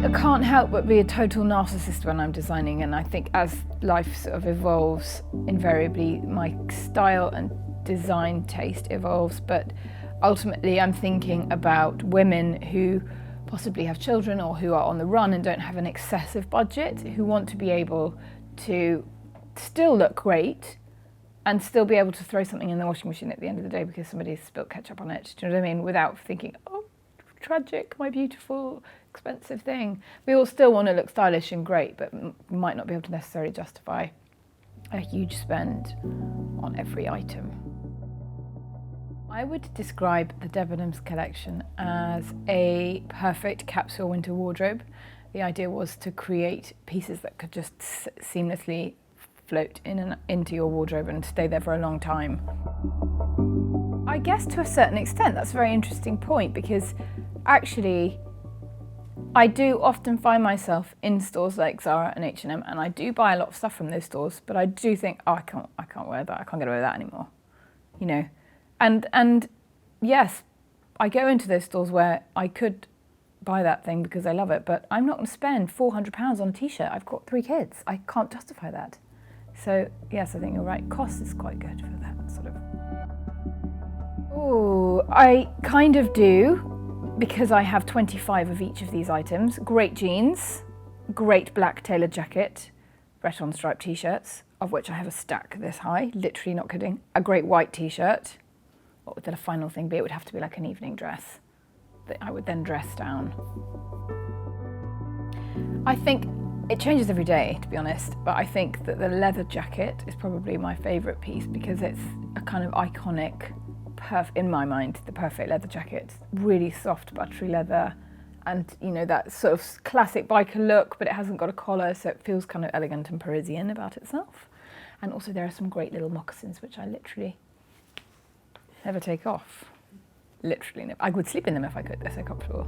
can't help but be a total narcissist when I'm designing, and I think as life sort of evolves, invariably my style and design taste evolves, but ultimately I'm thinking about women who possibly have children or who are on the run and don't have an excessive budget, who want to be able to still look great and still be able to throw something in the washing machine at the end of the day because somebody's spilt ketchup on it, do you know what I mean? Without thinking, oh, tragic, my beautiful, expensive thing. We all still want to look stylish and great, but might not be able to necessarily justify a huge spend on every item. I would describe the Debenhams collection as a perfect capsule winter wardrobe. The idea was to create pieces that could just seamlessly float in and into your wardrobe and stay there for a long time. I guess to a certain extent that's a very interesting point, because actually I do often find myself in stores like Zara and H&M, and I do buy a lot of stuff from those stores, but I do think, oh, I can't wear that, I can't get away with that anymore, you know. And yes, I go into those stores where I could buy that thing because I love it, but I'm not going to spend £400 on a t-shirt. I've got 3 kids. I can't justify that. So yes, I think you're right. Cost is quite good for that sort of. Oh, I kind of do, because I have 25 of each of these items. Great jeans, great black tailored jacket, Breton striped t-shirts, of which I have a stack this high, literally not kidding. A great white t-shirt. What would the final thing be? It would have to be like an evening dress that I would then dress down. I think it changes every day, to be honest, but I think that the leather jacket is probably my favourite piece because it's a kind of iconic, in my mind, the perfect leather jacket. Really soft, buttery leather, and you know, that sort of classic biker look, but it hasn't got a collar, so it feels kind of elegant and Parisian about itself. And also there are some great little moccasins, which I literally never take off. Literally never. I would sleep in them if I could, they're so comfortable.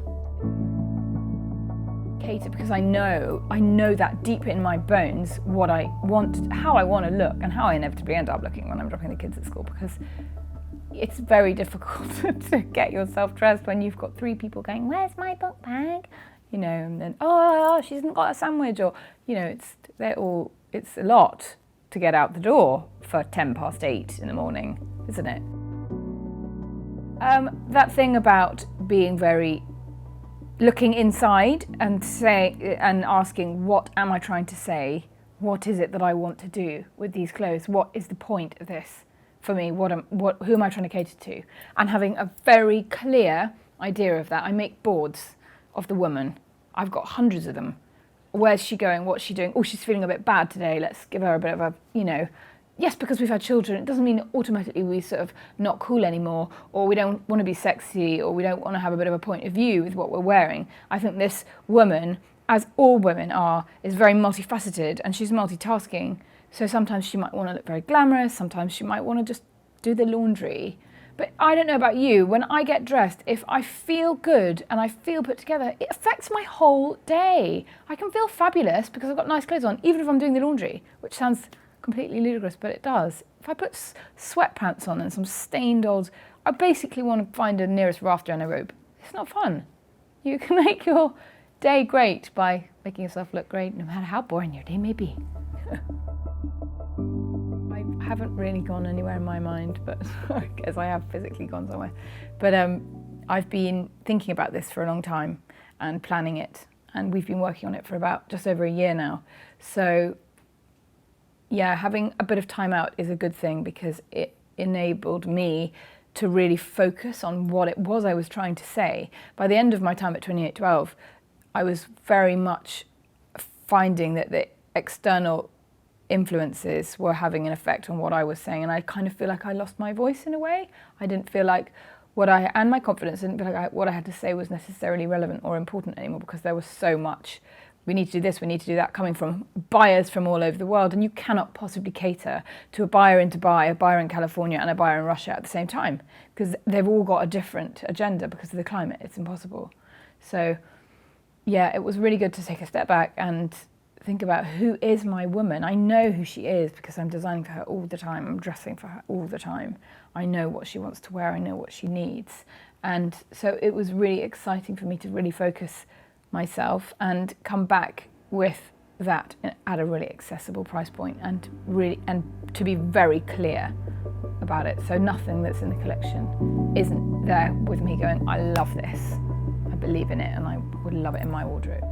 Cater, because I know that deep in my bones what I want, how I want to look, and how I inevitably end up looking when I'm dropping the kids at school, because it's very difficult to get yourself dressed when you've got 3 people going, where's my book bag? You know, and then, oh, she hasn't got a sandwich, or, you know, it's a lot to get out the door for 8:10 in the morning, isn't it? That thing about being very looking inside and asking, what am I trying to say? What is it that I want to do with these clothes? What is the point of this for me? Who am I trying to cater to? And having a very clear idea of that. I make boards of the woman. I've got hundreds of them. Where's she going? What's she doing? Oh, she's feeling a bit bad today. Let's give her a bit of a, you know. Yes, because we've had children, it doesn't mean automatically we sort of not cool anymore, or we don't want to be sexy, or we don't want to have a bit of a point of view with what we're wearing. I think this woman, as all women are, is very multifaceted, and she's multitasking. So sometimes she might want to look very glamorous, sometimes she might want to just do the laundry. But I don't know about you, when I get dressed, if I feel good and I feel put together, it affects my whole day. I can feel fabulous because I've got nice clothes on, even if I'm doing the laundry, which sounds completely ludicrous, but it does. If I put sweatpants on and some stained old, I basically want to find the nearest rafter and a robe. It's not fun. You can make your day great by making yourself look great, no matter how boring your day may be. I haven't really gone anywhere in my mind, but I guess I have physically gone somewhere. But I've been thinking about this for a long time and planning it, and we've been working on it for about just over a year now. So yeah, having a bit of time out is a good thing because it enabled me to really focus on what it was I was trying to say. By the end of my time at Twentyltwelve, I was very much finding that the external influences were having an effect on what I was saying, and I kind of feel like I lost my voice in a way. I didn't feel like and my confidence didn't feel like what I had to say was necessarily relevant or important anymore, because there was so much, we need to do this, we need to do that, coming from buyers from all over the world, and you cannot possibly cater to a buyer in Dubai, a buyer in California, and a buyer in Russia at the same time, because they've all got a different agenda because of the climate. It's impossible. So yeah, it was really good to take a step back and think about, who is my woman? I know who she is because I'm designing for her all the time, I'm dressing for her all the time. I know what she wants to wear, I know what she needs. And so it was really exciting for me to really focus myself and come back with that at a really accessible price point, and to be very clear about it. So nothing that's in the collection isn't there with me going, I love this, I believe in it, and I would love it in my wardrobe.